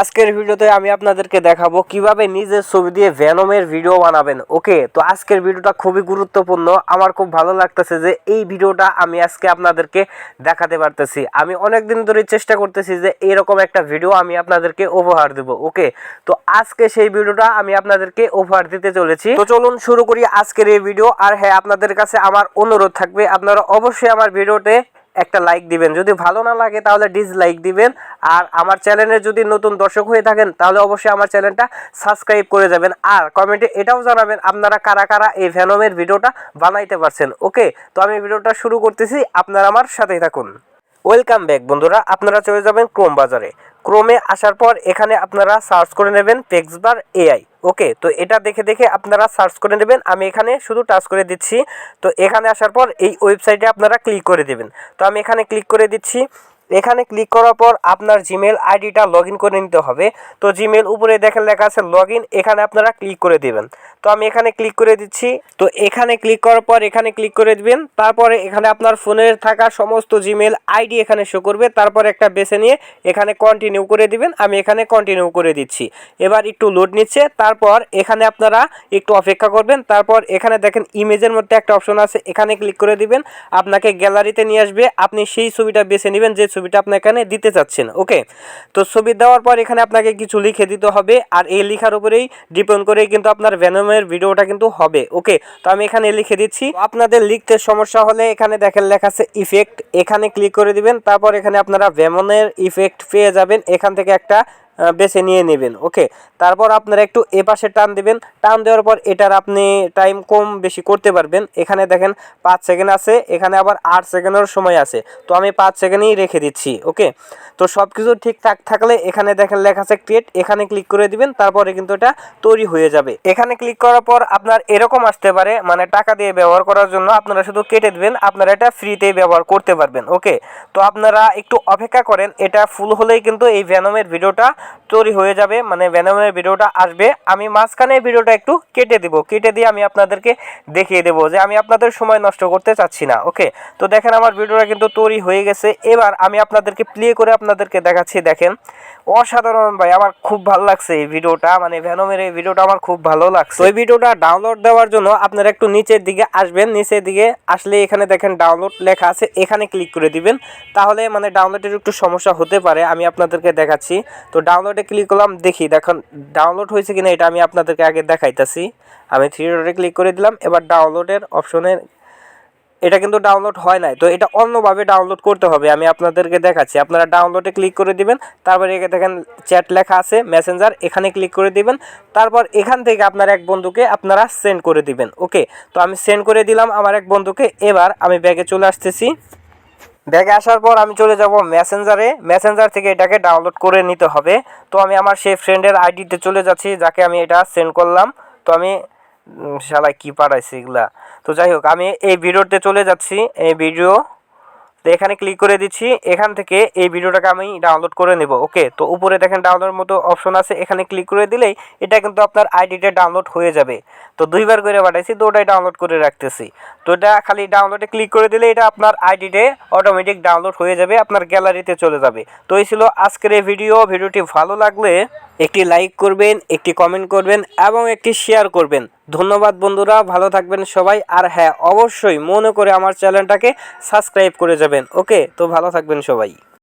আজকের ভিডিওতে আমি আপনাদেরকে দেখাবো কিভাবে নিজের ছবি দিয়ে ভেনমের ভিডিও বানাবেন। ওকে, তো আজকের ভিডিওটা খুবই গুরুত্বপূর্ণ। আমার খুব ভালো লাগতেছে যে এই ভিডিওটা আমি আজকে আপনাদেরকে দেখাতে পারতেছি। আমি অনেক দিন ধরে চেষ্টা করতেছি যে এরকম একটা ভিডিও আমি আপনাদেরকে উপহার দেব। ওকে, তো আজকে সেই ভিডিওটা আমি আপনাদেরকে উপহার দিতে চলেছি। তো চলুন শুরু করি আজকের এই ভিডিও। আর হ্যাঁ, আপনাদের কাছে আমার অনুরোধ থাকবে, আপনারা অবশ্যই আমার ভিডিওতে একটা লাইক দিবেন। যদি ভালো না লাগে তাহলে ডিসলাইক দিবেন। আর আমার চ্যানেলে যদি নতুন দর্শক হয়ে থাকেন তাহলে অবশ্যই আমার চ্যানেলটা সাবস্ক্রাইব করে যাবেন। আর কমেন্টে এটাও জানাবেন আপনারা কারা কারা এই ভেনমের ভিডিওটা বানাইতে পারছেন। ওকে, তো আমি ভিডিওটা শুরু করতেছি, আপনারা আমার সাথেই থাকুন। ওয়েলকাম ব্যাক বন্ধুরা, আপনারা চলে যাবেন ক্রোম বাজারে। ক্রোমে আসার পর এখানে আপনারা সার্চ করে নেবেন পেক্সবার এআই। ওকে, তো এটা দেখে দেখে আপনারা সার্চ করে নেবেন। আমি এখানে শুধু টাচ করে দিচ্ছি। তো এখানে আসার পর এই ওয়েবসাইটে আপনারা ক্লিক করে দেবেন। তো আমি এখানে ক্লিক করে দিচ্ছি। এখানে ক্লিক করার পর আপনার জিমেল আইডিটা লগ ইন করে নিতে হবে। তো জিমেল উপরে দেখেন লেখা আছে লগ ইন, এখানে আপনারা ক্লিক করে দেবেন। তো আমি এখানে ক্লিক করে দিচ্ছি। তো এখানে ক্লিক করার পর এখানে ক্লিক করে দিবেন। তারপরে এখানে আপনার ফোনের থাকা সমস্ত জিমেল আইডি এখানে শো করবে। তারপর একটা বেছে নিয়ে এখানে কন্টিনিউ করে দিবেন। আমি এখানে কন্টিনিউ করে দিচ্ছি। এবার একটু লোড নিচ্ছে। তারপর এখানে আপনারা একটু অপেক্ষা করবেন। তারপর এখানে দেখেন ইমেজের মধ্যে একটা অপশন আছে, এখানে ক্লিক করে দিবেন। আপনাকে গ্যালারিতে নিয়ে আসবে, আপনি সেই ছবিটা বেছে নেবেন যে ছবিটা আপনি এখানে দিতে চাচ্ছেন। ওকে, তো ছবি দেওয়ার পর এখানে আপনাকে কিছু লিখে দিতে হবে। আর এই লেখার উপরেই ডিপেন্ড করেই কিন্তু আপনার ভেনমের ভিডিওটা কিন্তু হবে। ওকে, তো আমি এখানে লিখে দিচ্ছি। আপনাদের লিখতে সমস্যা হলে এখানে দেখেন লেখা আছে ইফেক্ট, এখানে ক্লিক করে দিবেন। তারপর এখানে আপনারা ভেনমের ইফেক্ট পেয়ে যাবেন, এখান থেকে একটা বেছে নিয়ে নেবেন। ওকে, তারপর আপনারা একটু এপাশে টান দিবেন। টান দেওয়ার পর এটার আপনি টাইম কম বেশি করতে পারবেন। এখানে দেখেন 5 সেকেন্ড আছে, এখানে আবার 8 সেকেন্ডের সময় আছে। তো আমি 5 সেকেন্ডই রেখে দিচ্ছি। ওকে, তো সব কিছু ঠিকঠাক থাকলে এখানে দেখেন লেখা আছে ক্রিয়েট, এখানে ক্লিক করে দিবেন। তারপরে কিন্তু এটা তৈরি হয়ে যাবে। এখানে ক্লিক করার পর আপনার এরকম আসতে পারে, মানে টাকা দিয়ে ব্যবহার করার জন্য আপনারা শুধু কেটে দিবেন, আপনারা এটা ফ্রিতেই ব্যবহার করতে পারবেন। ওকে, তো আপনারা একটু অপেক্ষা করেন, এটা ফুল হলেই কিন্তু এই ভেনমের ভিডিওটা তৈরি হয়ে যাবে, মানে ভেনমের ভিডিওটা আসবে। আমি মাঝখানে ভিডিওটা একটু কেটে দিব, কেটে দিয়ে আমি আপনাদেরকে দেখিয়ে দেবো যে আমি আপনাদের সময় নষ্ট করতে চাচ্ছি না। ওকে, তো দেখেন আমার ভিডিওটা কিন্তু তৈরি হয়ে গেছে। এবার আমি আপনাদেরকে প্লে করে আপনাদেরকে দেখাচ্ছি। দেখেন অসাধারণ ভাই, আমার খুব ভালো লাগছে এই ভিডিওটা, মানে ভেনমের এই ভিডিওটা আমার খুব ভালো লাগছে। ওই ভিডিওটা ডাউনলোড দেওয়ার জন্য আপনারা একটু নিচের দিকে আসবেন। নিচের দিকে আসলে এখানে দেখেন ডাউনলোড লেখা আছে, এখানে ক্লিক করে দিবেন। তাহলে মানে ডাউনলোডের একটু সমস্যা হতে পারে, আমি আপনাদেরকে দেখাচ্ছি। তো ডাউনলোডে ক্লিক করলাম, দেখি দেখুন ডাউনলোড হয়েছে কিনা এটা আমি আপনাদেরকে আগে দেখাইতেছি। আমি 3 ডটে ক্লিক করে দিলাম। এবার ডাউনলোডের অপশনে এটা কিন্তু ডাউনলোড হয় নাই, তো এটা অন্যভাবে ডাউনলোড করতে হবে, আমি আপনাদেরকে দেখাচ্ছি। আপনারা ডাউনলোডে ক্লিক করে দিবেন। তারপরে এখানে দেখেন চ্যাট লেখা আছে মেসেঞ্জার, এখানে ক্লিক করে দিবেন। তারপর এখান থেকে আপনার এক বন্ধুকে আপনারা সেন্ড করে দিবেন। ওকে, তো আমি সেন্ড করে দিলাম আমার এক বন্ধুকে। এবার আমি ব্যাগে চলে আসতেছি। ব্যাগে আসার পর আমি চলে যাব মেসেঞ্জারে। মেসেঞ্জার থেকে এটাকে ডাউনলোড করে নিতে হবে। তো আমি আমার সেই ফ্রেন্ডের আইডিতে চলে যাচ্ছি যাকে আমি এটা সেন্ড করলাম। তো আমি শালা কি পাঠাইছি এগুলা। তো যাই হোক, আমি এই ভিডিওতে চলে যাচ্ছি, এই ভিডিও। তো এখানে ক্লিক করে দিচ্ছি। এখান থেকে এই ভিডিওটাকে আমি ডাউনলোড করে নেব। ওকে, তো উপরে দেখেন ডাউনলোড মতো অপশন আছে, এখানে ক্লিক করে দিলেই এটা কিন্তু আপনার আইডিতে ডাউনলোড হয়ে যাবে। তো 2বার করে পাঠাইছি, তো ওটাই ডাউনলোড করে রাখতেছি। তো এটা খালি ডাউনলোডে ক্লিক করে দিলে এটা আপনার আইডিতে অটোমেটিক ডাউনলোড হয়ে যাবে, আপনার গ্যালারিতে চলে যাবে। তো এই ছিল আজকের এই ভিডিও। ভিডিওটি ভালো লাগলে একটি লাইক করবেন, একটি কমেন্ট করবেন এবং একটি শেয়ার করবেন। ধন্যবাদ বন্ধুরা, ভালো থাকবেন সবাই। আর হ্যাঁ, অবশ্যই মনে করে আমার চ্যানেলটাকে সাবস্ক্রাইব করে যাবেন। ওকে, তো ভালো থাকবেন সবাই।